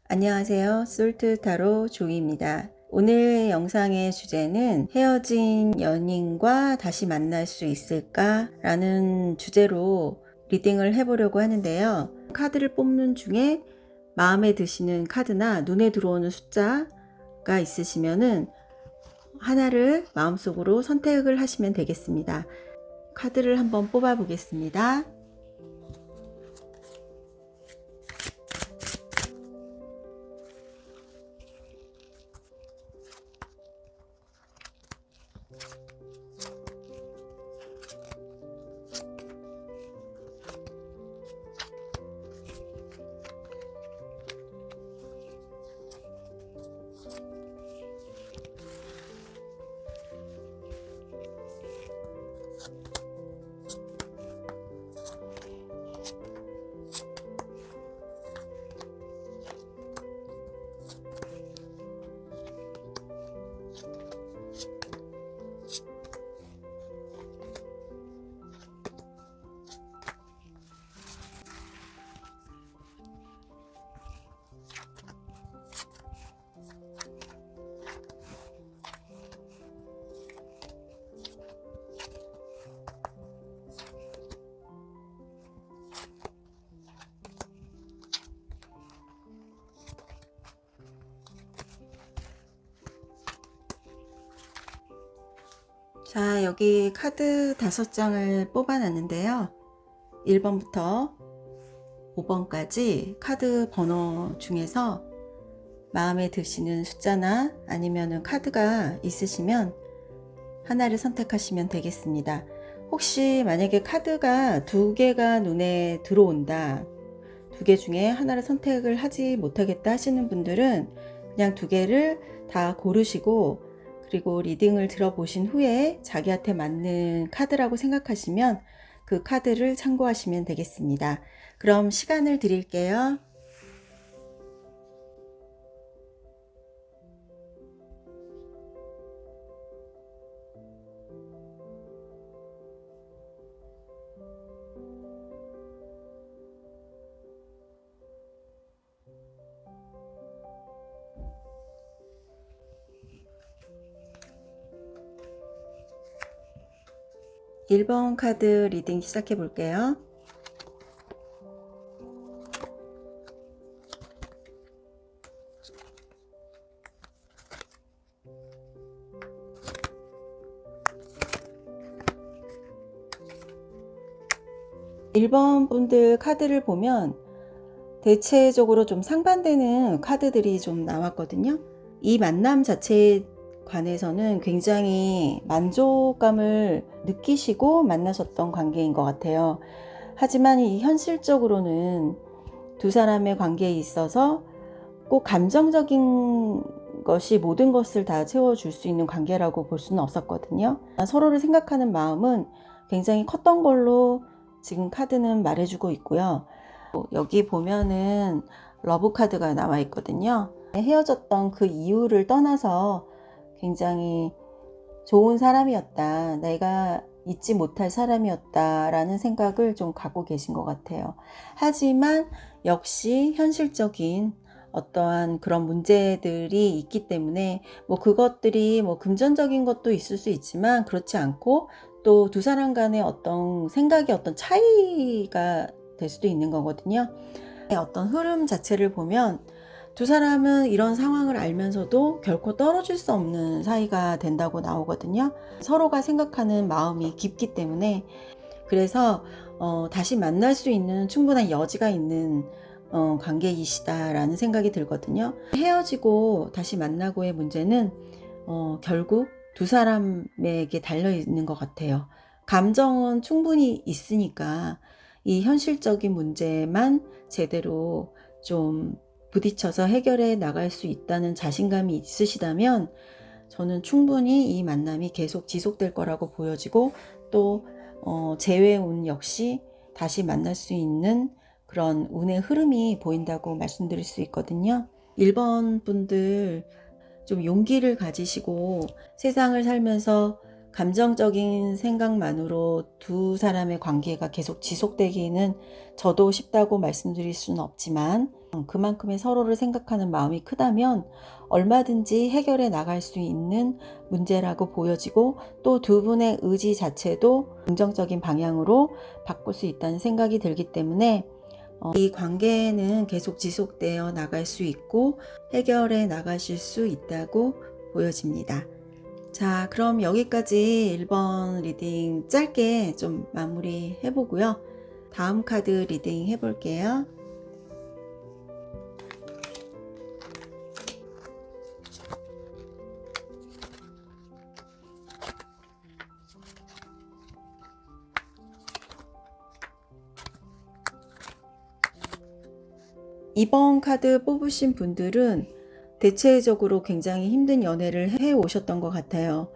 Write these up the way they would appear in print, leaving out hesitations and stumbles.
안녕하세요. 솔트타로 조이입니다. 오늘 영상의 주제는 헤어진 연인과 다시 만날 수 있을까? 라는 주제로 리딩을 해보려고 하는데요. 카드를 뽑는 중에 마음에 드시는 카드나 눈에 들어오는 숫자가 있으시면은 하나를 마음속으로 선택을 하시면 되겠습니다. 카드를 한번 뽑아 보겠습니다. 자, 여기 카드 5장을 뽑아놨는데요. 1번부터 5번까지 카드 번호 중에서 마음에 드시는 숫자나 아니면 카드가 있으시면 하나를 선택하시면 되겠습니다. 혹시 만약에 카드가 2개가 눈에 들어온다, 2개 중에 하나를 선택을 하지 못하겠다 하시는 분들은 그냥 2개를 다 고르시고, 그리고 리딩을 들어보신 후에 자기한테 맞는 카드라고 생각하시면 그 카드를 참고하시면 되겠습니다. 그럼 시간을 드릴게요. 일 번 카드 리딩 시작해 볼게요. 일 번 분들 카드를 보면 대체적으로 좀 상반되는 카드들이 좀 나왔거든요. 이 만남 자체에 관해서는 굉장히 만족감을 느끼시고 만나셨던 관계인 것 같아요. 하지만 이 현실적으로는 두 사람의 관계에 있어서 꼭 감정적인 것이 모든 것을 다 채워줄 수 있는 관계라고 볼 수는 없었거든요. 서로를 생각하는 마음은 굉장히 컸던 걸로 지금 카드는 말해주고 있고요. 여기 보면은 러브 카드가 나와 있거든요. 헤어졌던 그 이유를 떠나서 굉장히 좋은 사람이었다, 내가 잊지 못할 사람이었다 라는 생각을 좀 갖고 계신 것 같아요. 하지만 역시 현실적인 어떠한 그런 문제들이 있기 때문에 그것들이 금전적인 것도 있을 수 있지만 그렇지 않고 또 두 사람 간의 어떤 생각의 어떤 차이가 될 수도 있는 거거든요. 어떤 흐름 자체를 보면 두 사람은 이런 상황을 알면서도 결코 떨어질 수 없는 사이가 된다고 나오거든요. 서로가 생각하는 마음이 깊기 때문에, 그래서 다시 만날 수 있는 충분한 여지가 있는 관계이시다라는 생각이 들거든요. 헤어지고 다시 만나고의 문제는 결국 두 사람에게 달려 있는 것 같아요. 감정은 충분히 있으니까 이 현실적인 문제만 제대로 좀 부딪혀서 해결해 나갈 수 있다는 자신감이 있으시다면 저는 충분히 이 만남이 계속 지속될 거라고 보여지고, 또 재회운 역시 다시 만날 수 있는 그런 운의 흐름이 보인다고 말씀드릴 수 있거든요. 1번 분들 좀 용기를 가지시고 세상을 살면서 감정적인 생각만으로 두 사람의 관계가 계속 지속되기는 저도 쉽다고 말씀드릴 수는 없지만 그만큼의 서로를 생각하는 마음이 크다면 얼마든지 해결해 나갈 수 있는 문제라고 보여지고 또 두 분의 의지 자체도 긍정적인 방향으로 바꿀 수 있다는 생각이 들기 때문에 이 관계는 계속 지속되어 나갈 수 있고 해결해 나가실 수 있다고 보여집니다. 자, 그럼 여기까지 1번 리딩 짧게 좀 마무리 해보고요. 다음 카드 리딩 해볼게요. 이번 카드 뽑으신 분들은 대체적으로 굉장히 힘든 연애를 해 오셨던 것 같아요.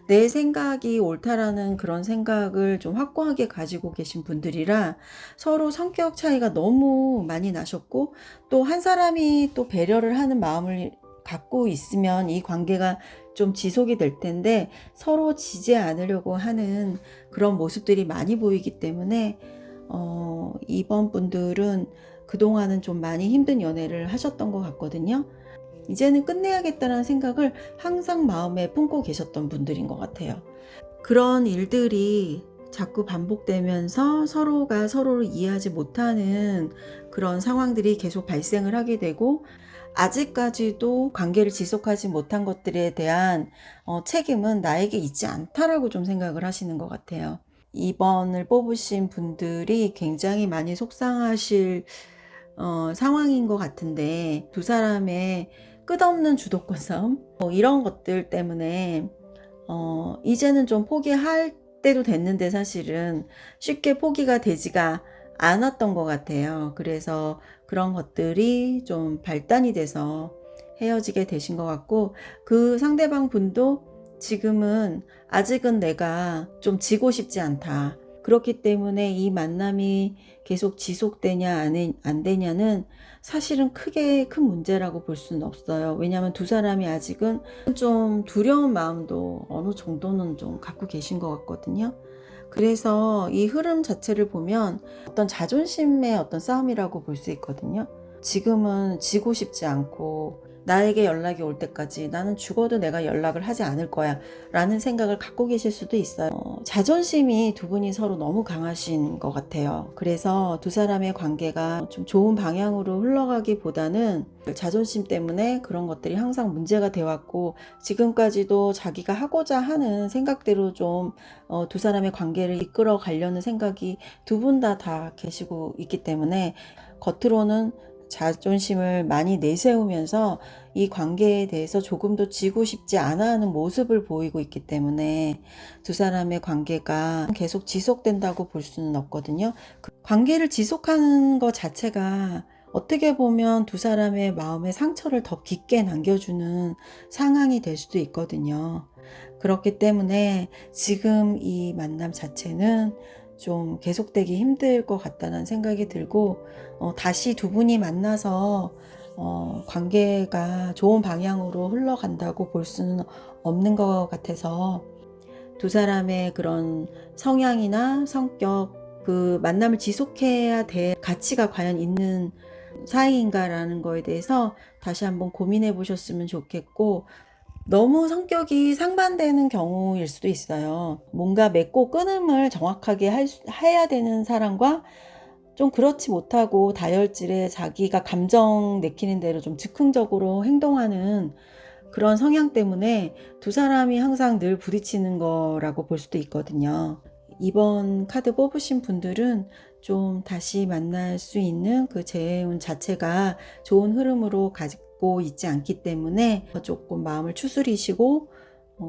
내 생각이 옳다라는 그런 생각을 좀 확고하게 가지고 계신 분들이라 서로 성격 차이가 너무 많이 나셨고 또 한 사람이 또 배려를 하는 마음을 갖고 있으면 이 관계가 좀 지속이 될 텐데 서로 지지 않으려고 하는 그런 모습들이 많이 보이기 때문에 이번 분들은 그동안은 좀 많이 힘든 연애를 하셨던 것 같거든요. 이제는 끝내야겠다는 생각을 항상 마음에 품고 계셨던 분들인 것 같아요. 그런 일들이 자꾸 반복되면서 서로가 서로를 이해하지 못하는 그런 상황들이 계속 발생을 하게 되고 아직까지도 관계를 지속하지 못한 것들에 대한 책임은 나에게 있지 않다라고 좀 생각을 하시는 것 같아요. 2번을 뽑으신 분들이 굉장히 많이 속상하실 상황인 것 같은데 두 사람의 끝없는 주도권 싸움 이런 것들 때문에 이제는 좀 포기할 때도 됐는데 사실은 쉽게 포기가 되지가 않았던 것 같아요. 그래서 그런 것들이 좀 발단이 돼서 헤어지게 되신 것 같고 그 상대방 분도 지금은 아직은 내가 좀 지고 싶지 않다. 그렇기 때문에 이 만남이 계속 지속되냐 안 되냐는 사실은 크게 큰 문제라고 볼 수는 없어요. 왜냐하면 두 사람이 아직은 좀 두려운 마음도 어느 정도는 좀 갖고 계신 것 같거든요. 그래서 이 흐름 자체를 보면 어떤 자존심의 어떤 싸움이라고 볼 수 있거든요. 지금은 지고 싶지 않고 나에게 연락이 올 때까지 나는 죽어도 내가 연락을 하지 않을 거야 라는 생각을 갖고 계실 수도 있어요. 자존심이 두 분이 서로 너무 강하신 것 같아요. 그래서 두 사람의 관계가 좀 좋은 방향으로 흘러가기보다는 자존심 때문에 그런 것들이 항상 문제가 되었고 지금까지도 자기가 하고자 하는 생각대로 좀 두 사람의 관계를 이끌어 가려는 생각이 두 분 다 계시고 있기 때문에 겉으로는 자존심을 많이 내세우면서 이 관계에 대해서 조금도 지고 싶지 않아 하는 모습을 보이고 있기 때문에 두 사람의 관계가 계속 지속된다고 볼 수는 없거든요. 그 관계를 지속하는 것 자체가 어떻게 보면 두 사람의 마음에 상처를 더 깊게 남겨주는 상황이 될 수도 있거든요. 그렇기 때문에 지금 이 만남 자체는 좀 계속되기 힘들 것 같다는 생각이 들고 다시 두 분이 만나서 관계가 좋은 방향으로 흘러간다고 볼 수는 없는 것 같아서 두 사람의 그런 성향이나 성격 그 만남을 지속해야 될 가치가 과연 있는 사이인가라는 거에 대해서 다시 한번 고민해 보셨으면 좋겠고 너무 성격이 상반되는 경우일 수도 있어요. 뭔가 맺고 끊음을 정확하게 해야 되는 사람과 좀 그렇지 못하고 다혈질에 자기가 감정 내키는 대로 좀 즉흥적으로 행동하는 그런 성향 때문에 두 사람이 항상 늘 부딪히는 거라고 볼 수도 있거든요. 이번 카드 뽑으신 분들은 좀 다시 만날 수 있는 그 재운 자체가 좋은 흐름으로 가지고 있지 않기 때문에 조금 마음을 추스리시고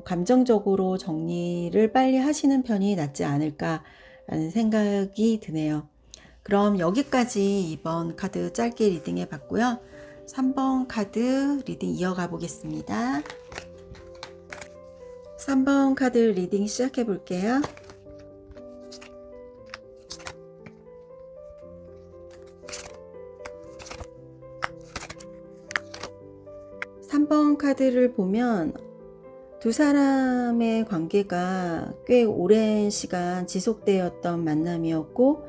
감정적으로 정리를 빨리 하시는 편이 낫지 않을까라는 생각이 드네요. 그럼 여기까지 이번 카드 짧게 리딩 해봤고요. 3번 카드 리딩 이어가 보겠습니다. 3번 카드 리딩 시작해 볼게요. 3번 카드를 보면 두 사람의 관계가 꽤 오랜 시간 지속되었던 만남이었고,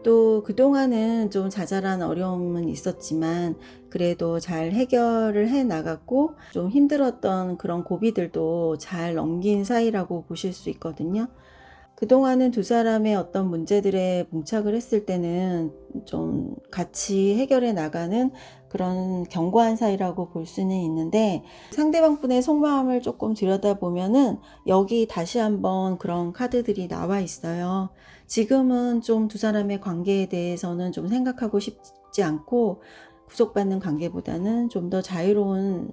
또 그동안은 좀 자잘한 어려움은 있었지만 그래도 잘 해결을 해 나갔고, 좀 힘들었던 그런 고비들도 잘 넘긴 사이라고 보실 수 있거든요. 그동안은 두 사람의 어떤 문제들에 봉착을 했을 때는 좀 같이 해결해 나가는 그런 견고한 사이라고 볼 수는 있는데, 상대방 분의 속마음을 조금 들여다보면은 여기 다시 한번 그런 카드들이 나와 있어요. 지금은 좀 두 사람의 관계에 대해서는 좀 생각하고 싶지 않고, 구속받는 관계보다는 좀 더 자유로운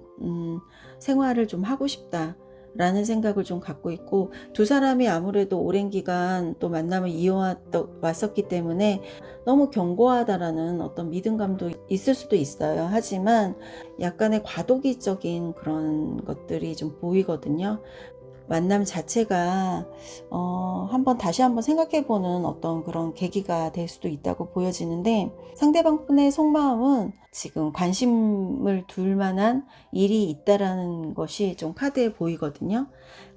생활을 좀 하고 싶다 라는 생각을 좀 갖고 있고, 두 사람이 아무래도 오랜 기간 또 만남을 이어왔었기 때문에 너무 견고하다라는 어떤 믿음감도 있을 수도 있어요. 하지만 약간의 과도기적인 그런 것들이 좀 보이거든요. 만남 자체가 다시 한번 생각해보는 어떤 그런 계기가 될 수도 있다고 보여지는데, 상대방 분의 속마음은 지금 관심을 둘 만한 일이 있다라는 것이 좀 카드에 보이거든요.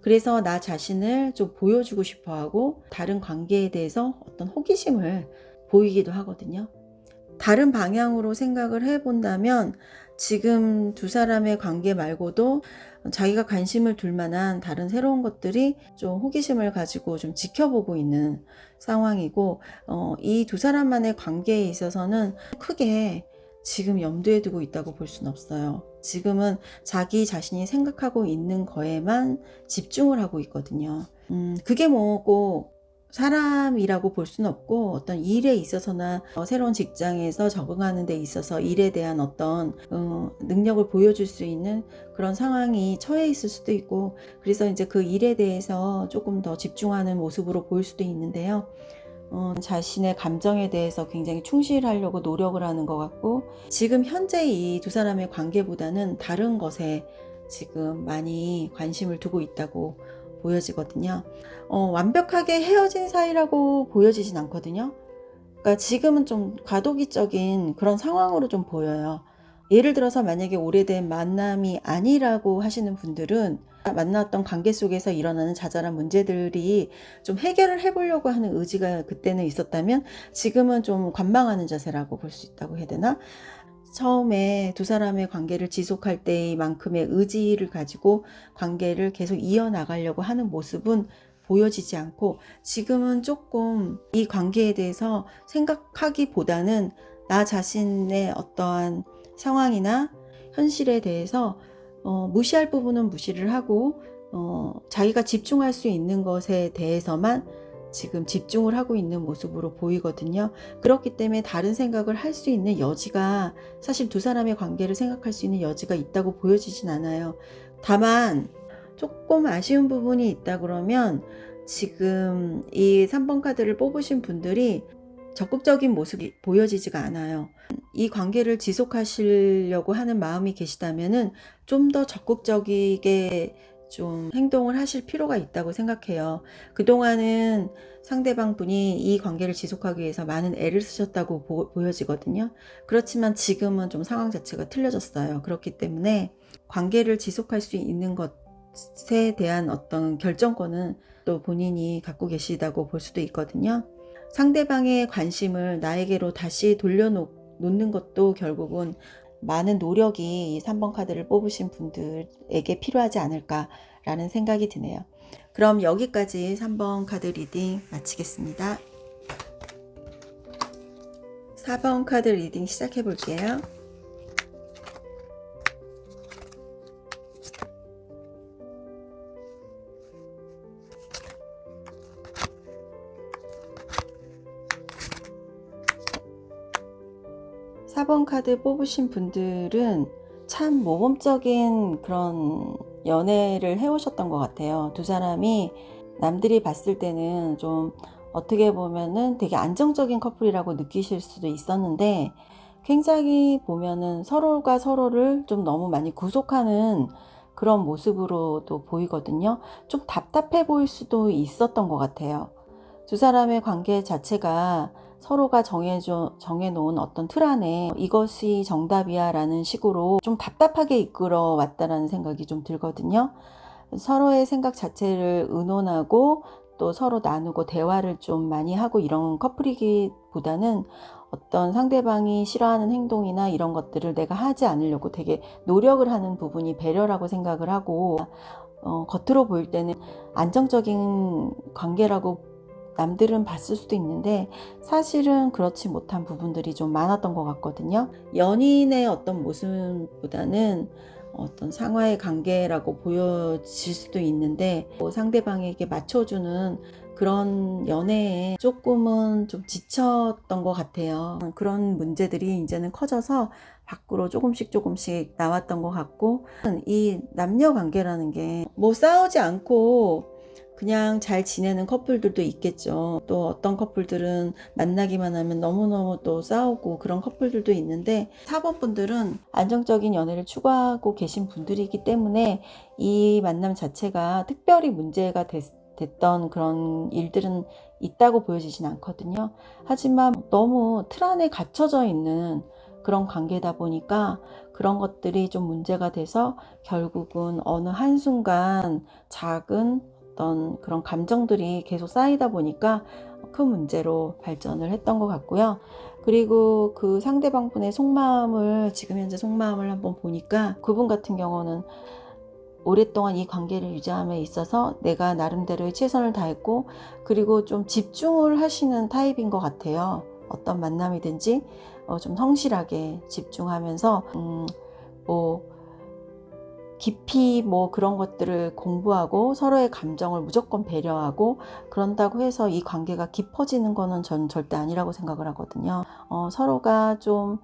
그래서 나 자신을 좀 보여주고 싶어 하고, 다른 관계에 대해서 어떤 호기심을 보이기도 하거든요. 다른 방향으로 생각을 해본다면, 지금 두 사람의 관계 말고도 자기가 관심을 둘 만한 다른 새로운 것들이 좀 호기심을 가지고 좀 지켜보고 있는 상황이고, 이 두 사람만의 관계에 있어서는 크게 지금 염두에 두고 있다고 볼 수는 없어요. 지금은 자기 자신이 생각하고 있는 거에만 집중을 하고 있거든요. 그게 뭐고 사람이라고 볼 수는 없고, 어떤 일에 있어서나 새로운 직장에서 적응하는 데 있어서 일에 대한 어떤 능력을 보여줄 수 있는 그런 상황이 처해 있을 수도 있고, 그래서 이제 그 일에 대해서 조금 더 집중하는 모습으로 보일 수도 있는데요. 자신의 감정에 대해서 굉장히 충실하려고 노력을 하는 것 같고, 지금 현재 이 두 사람의 관계보다는 다른 것에 지금 많이 관심을 두고 있다고 보여지거든요. 완벽하게 헤어진 사이라고 보여지진 않거든요. 그러니까 지금은 좀 과도기적인 그런 상황으로 좀 보여요. 예를 들어서 만약에 오래된 만남이 아니라고 하시는 분들은 만났던 관계 속에서 일어나는 자잘한 문제들이 좀 해결을 해보려고 하는 의지가 그때는 있었다면, 지금은 좀 관망하는 자세라고 볼 수 있다고 해야 되나? 처음에 두 사람의 관계를 지속할 때만큼의 의지를 가지고 관계를 계속 이어나가려고 하는 모습은 보여지지 않고, 지금은 조금 이 관계에 대해서 생각하기보다는 나 자신의 어떠한 상황이나 현실에 대해서 무시할 부분은 무시를 하고, 자기가 집중할 수 있는 것에 대해서만 지금 집중을 하고 있는 모습으로 보이거든요. 그렇기 때문에 다른 생각을 할 수 있는 여지가, 사실 두 사람의 관계를 생각할 수 있는 여지가 있다고 보여지진 않아요. 다만 조금 아쉬운 부분이 있다 그러면, 지금 이 3번 카드를 뽑으신 분들이 적극적인 모습이 보여지지가 않아요. 이 관계를 지속하시려고 하는 마음이 계시다면은 좀 더 적극적이게 좀 행동을 하실 필요가 있다고 생각해요. 그동안은 상대방 분이 이 관계를 지속하기 위해서 많은 애를 쓰셨다고 보여지거든요. 그렇지만 지금은 좀 상황 자체가 틀려졌어요. 그렇기 때문에 관계를 지속할 수 있는 것에 대한 어떤 결정권은 또 본인이 갖고 계시다고 볼 수도 있거든요. 상대방의 관심을 나에게로 다시 돌려놓는 것도 결국은 많은 노력이 3번 카드를 뽑으신 분들에게 필요하지 않을까라는 생각이 드네요. 그럼 여기까지 3번 카드 리딩 마치겠습니다. 4번 카드 리딩 시작해 볼게요. (4번) 카드 뽑으신 분들은 참 모범적인 그런 연애를 해오셨던 것 같아요. 두 사람이 남들이 봤을 때는 좀 어떻게 보면은 되게 안정적인 커플이라고 느끼실 수도 있었는데, 굉장히 보면은 서로가 서로를 좀 너무 많이 구속하는 그런 모습으로도 보이거든요. 좀 답답해 보일 수도 있었던 것 같아요. 두 사람의 관계 자체가 서로가 정해놓은 어떤 틀 안에 이것이 정답이야 라는 식으로 좀 답답하게 이끌어 왔다라는 생각이 좀 들거든요. 서로의 생각 자체를 의논하고 또 서로 나누고 대화를 좀 많이 하고 이런 커플이기보다는 어떤 상대방이 싫어하는 행동이나 이런 것들을 내가 하지 않으려고 되게 노력을 하는 부분이 배려라고 생각을 하고, 겉으로 보일 때는 안정적인 관계라고 남들은 봤을 수도 있는데 사실은 그렇지 못한 부분들이 좀 많았던 것 같거든요. 연인의 어떤 모습보다는 어떤 상하의 관계라고 보여질 수도 있는데, 상대방에게 맞춰주는 그런 연애에 조금은 좀 지쳤던 것 같아요. 그런 문제들이 이제는 커져서 밖으로 조금씩 나왔던 것 같고, 이 남녀 관계라는 게 뭐 싸우지 않고 그냥 잘 지내는 커플들도 있겠죠. 또 어떤 커플들은 만나기만 하면 너무너무 또 싸우고 그런 커플들도 있는데, 사범분들은 안정적인 연애를 추구하고 계신 분들이기 때문에 이 만남 자체가 특별히 문제가 됐던 그런 일들은 있다고 보여지진 않거든요. 하지만 너무 틀 안에 갇혀져 있는 그런 관계다 보니까 그런 것들이 좀 문제가 돼서 결국은 어느 한순간 작은 어떤 그런 감정들이 계속 쌓이다 보니까 큰 문제로 발전을 했던 것 같고요. 그리고 그 상대방 분의 속마음을, 지금 현재 속마음을 한번 보니까 그분 같은 경우는 오랫동안 이 관계를 유지함에 있어서 내가 나름대로의 최선을 다했고, 그리고 좀 집중을 하시는 타입인 것 같아요. 어떤 만남이든지 좀 성실하게 집중하면서 뭐 깊이 뭐 그런 것들을 공부하고 서로의 감정을 무조건 배려하고 그런다고 해서 이 관계가 깊어지는 거는 전 절대 아니라고 생각을 하거든요. 서로가 좀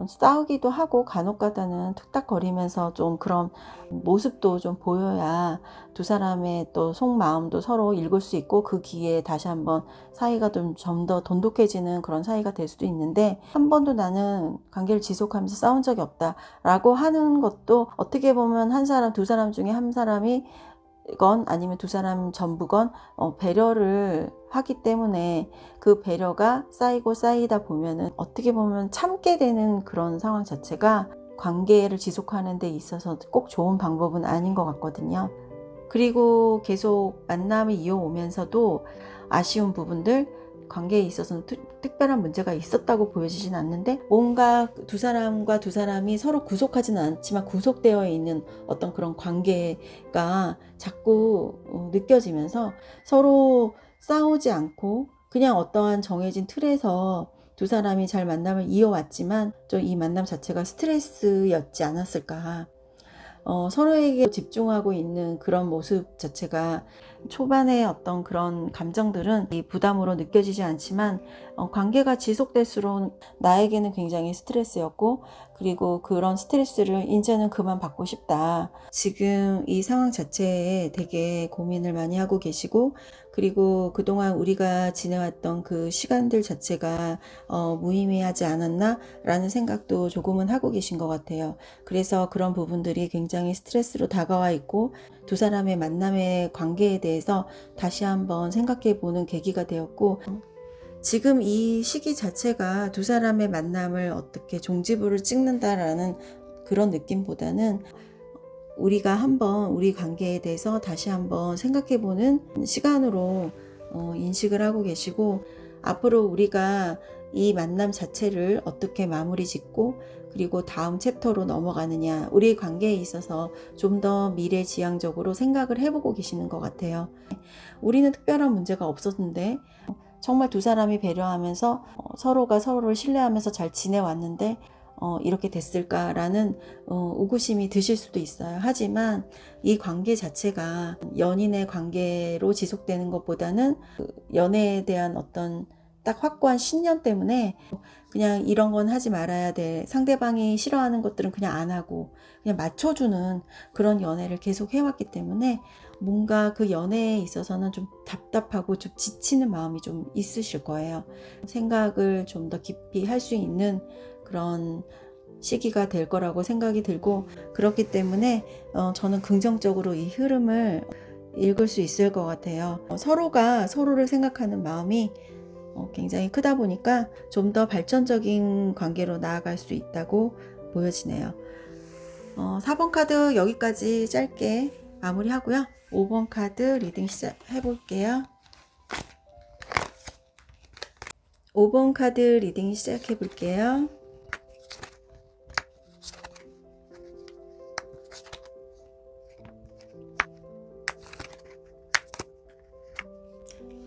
싸우기도 하고 간혹가다는 툭닥거리면서 좀 그런 모습도 좀 보여야 두 사람의 또 속마음도 서로 읽을 수 있고, 그 기회에 다시 한번 사이가 좀 더 돈독해지는 그런 사이가 될 수도 있는데, 한 번도 나는 관계를 지속하면서 싸운 적이 없다라고 하는 것도 어떻게 보면 한 사람, 두 사람 중에 한 사람이 건 아니면 두 사람 전부건 배려를 하기 때문에 그 배려가 쌓이고 쌓이다 보면은 어떻게 보면 참게 되는 그런 상황 자체가 관계를 지속하는 데 있어서 꼭 좋은 방법은 아닌 것 같거든요. 그리고 계속 만남을 이어오면서도 아쉬운 부분들, 관계에 있어서는 특별한 문제가 있었다고 보여지진 않는데, 뭔가 두 사람과 두 사람이 서로 구속하지는 않지만 구속되어 있는 어떤 그런 관계가 자꾸 느껴지면서 서로 싸우지 않고 그냥 어떠한 정해진 틀에서 두 사람이 잘 만남을 이어왔지만 좀 이 만남 자체가 스트레스였지 않았을까. 서로에게 집중하고 있는 그런 모습 자체가 초반에 어떤 그런 감정들은 이 부담으로 느껴지지 않지만 관계가 지속될수록 나에게는 굉장히 스트레스였고, 그리고 그런 스트레스를 이제는 그만 받고 싶다. 지금 이 상황 자체에 되게 고민을 많이 하고 계시고, 그리고 그동안 우리가 지내왔던 그 시간들 자체가 무의미하지 않았나 라는 생각도 조금은 하고 계신 것 같아요. 그래서 그런 부분들이 굉장히 스트레스로 다가와 있고, 두 사람의 만남의 관계에 대해서 다시 한번 생각해 보는 계기가 되었고, 지금 이 시기 자체가 두 사람의 만남을 어떻게 종지부를 찍는다라는 그런 느낌보다는 우리가 한번 우리 관계에 대해서 다시 한번 생각해 보는 시간으로 인식을 하고 계시고, 앞으로 우리가 이 만남 자체를 어떻게 마무리 짓고 그리고 다음 챕터로 넘어가느냐, 우리 관계에 있어서 좀 더 미래지향적으로 생각을 해보고 계시는 것 같아요. 우리는 특별한 문제가 없었는데 정말 두 사람이 배려하면서 서로가 서로를 신뢰하면서 잘 지내왔는데 이렇게 됐을까라는 의구심이 드실 수도 있어요. 하지만 이 관계 자체가 연인의 관계로 지속되는 것보다는 그 연애에 대한 어떤 딱 확고한 신념 때문에 그냥 이런 건 하지 말아야 돼, 상대방이 싫어하는 것들은 그냥 안 하고 그냥 맞춰주는 그런 연애를 계속 해왔기 때문에 뭔가 그 연애에 있어서는 좀 답답하고 좀 지치는 마음이 좀 있으실 거예요. 생각을 좀 더 깊이 할 수 있는 그런 시기가 될 거라고 생각이 들고, 그렇기 때문에 저는 긍정적으로 이 흐름을 읽을 수 있을 것 같아요. 서로가 서로를 생각하는 마음이 굉장히 크다 보니까 좀 더 발전적인 관계로 나아갈 수 있다고 보여지네요. 4번 카드 여기까지 짧게 마무리하고요. 5번 카드 리딩 시작해 볼게요. 5번 카드 리딩 시작해 볼게요.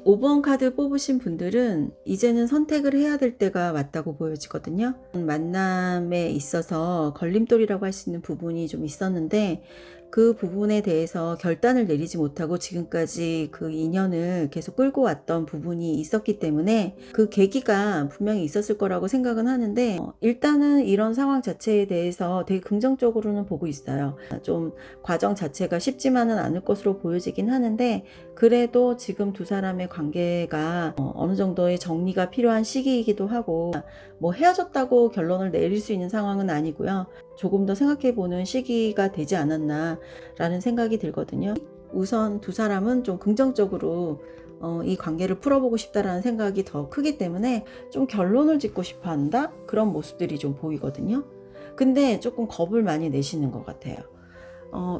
5번 카드 뽑으신 분들은 이제는 선택을 해야 될 때가 왔다고 보여지거든요. 만남에 있어서 걸림돌이라고 할 수 있는 부분이 좀 있었는데 그 부분에 대해서 결단을 내리지 못하고 지금까지 그 인연을 계속 끌고 왔던 부분이 있었기 때문에 그 계기가 분명히 있었을 거라고 생각은 하는데 일단은 이런 상황 자체에 대해서 되게 긍정적으로는 보고 있어요. 좀 과정 자체가 쉽지만은 않을 것으로 보여지긴 하는데 그래도 지금 두 사람의 관계가 어느 정도의 정리가 필요한 시기이기도 하고 뭐 헤어졌다고 결론을 내릴 수 있는 상황은 아니고요. 조금 더 생각해보는 시기가 되지 않았나 라는 생각이 들거든요. 우선 두 사람은 좀 긍정적으로 이 관계를 풀어보고 싶다라는 생각이 더 크기 때문에 좀 결론을 짓고 싶어 한다? 그런 모습들이 좀 보이거든요. 근데 조금 겁을 많이 내시는 것 같아요.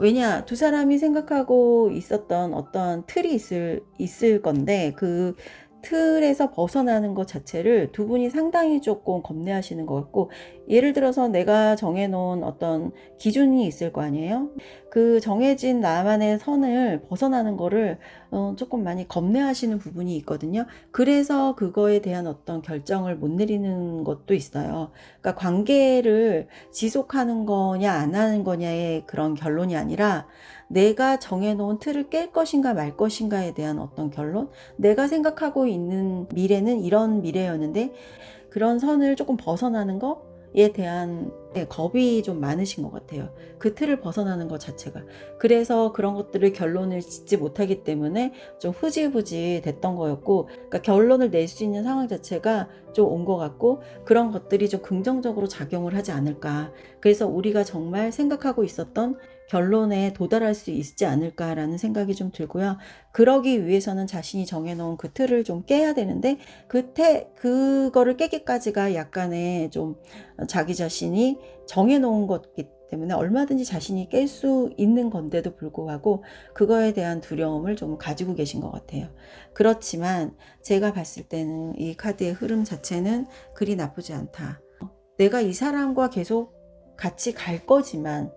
왜냐, 두 사람이 생각하고 있었던 어떤 틀이 있을 건데 그 틀에서 벗어나는 것 자체를 두 분이 상당히 조금 겁내하시는 것 같고, 예를 들어서 내가 정해놓은 어떤 기준이 있을 거 아니에요? 그 정해진 나만의 선을 벗어나는 거를 조금 많이 겁내하시는 부분이 있거든요. 그래서 그거에 대한 어떤 결정을 못 내리는 것도 있어요. 그러니까 관계를 지속하는 거냐 안 하는 거냐의 그런 결론이 아니라 내가 정해놓은 틀을 깰 것인가 말 것인가에 대한 어떤 결론? 내가 생각하고 있는 미래는 이런 미래였는데 그런 선을 조금 벗어나는 거에 대한 겁이 좀 많으신 것 같아요. 그 틀을 벗어나는 것 자체가. 그래서 그런 것들을 결론을 짓지 못하기 때문에 좀 흐지부지 됐던 거였고, 그러니까 결론을 낼 수 있는 상황 자체가 좀 온 것 같고, 그런 것들이 좀 긍정적으로 작용을 하지 않을까. 그래서 우리가 정말 생각하고 있었던 결론에 도달할 수 있지 않을까라는 생각이 좀 들고요. 그러기 위해서는 자신이 정해놓은 그 틀을 좀 깨야 되는데 그거를 깨기까지가 약간의 좀 자기 자신이 정해놓은 것이기 때문에 얼마든지 자신이 깰 수 있는 건데도 불구하고 그거에 대한 두려움을 좀 가지고 계신 것 같아요. 그렇지만 제가 봤을 때는 이 카드의 흐름 자체는 그리 나쁘지 않다. 내가 이 사람과 계속 같이 갈 거지만,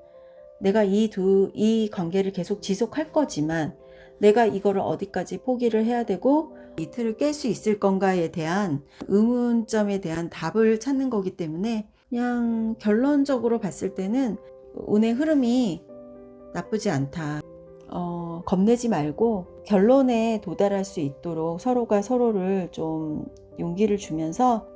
내가 이 관계를 계속 지속할 거지만 내가 이거를 어디까지 포기를 해야 되고 이 틀을 깰 수 있을 건가에 대한 의문점에 대한 답을 찾는 거기 때문에 그냥 결론적으로 봤을 때는 운의 흐름이 나쁘지 않다. 겁내지 말고 결론에 도달할 수 있도록 서로가 서로를 좀 용기를 주면서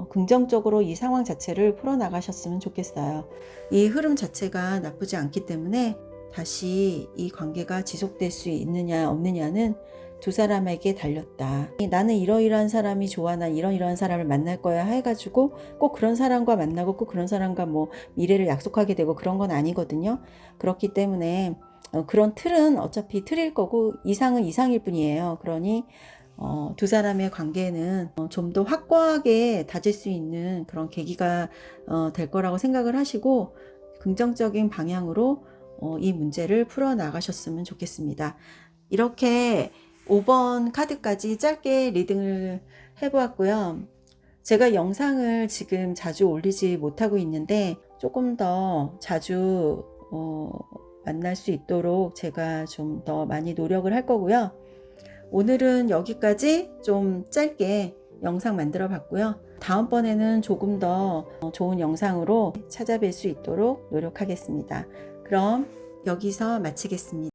긍정적으로 이 상황 자체를 풀어나가셨으면 좋겠어요. 이 흐름 자체가 나쁘지 않기 때문에 다시 이 관계가 지속될 수 있느냐 없느냐는 두 사람에게 달렸다. 나는 이러이러한 사람이 좋아, 난 이러이러한 사람을 만날 거야 해가지고 꼭 그런 사람과 만나고 꼭 그런 사람과 뭐 미래를 약속하게 되고 그런 건 아니거든요. 그렇기 때문에 그런 틀은 어차피 틀일 거고 이상은 이상일 뿐이에요. 그러니 두 사람의 관계는 좀 더 확고하게 다질 수 있는 그런 계기가 될 거라고 생각을 하시고 긍정적인 방향으로 이 문제를 풀어 나가셨으면 좋겠습니다. 이렇게 5번 카드까지 짧게 리딩을 해보았고요. 제가 영상을 지금 자주 올리지 못하고 있는데 조금 더 자주 만날 수 있도록 제가 좀 더 많이 노력을 할 거고요. 오늘은 여기까지 좀 짧게 영상 만들어 봤고요. 다음번에는 조금 더 좋은 영상으로 찾아뵐 수 있도록 노력하겠습니다. 그럼 여기서 마치겠습니다.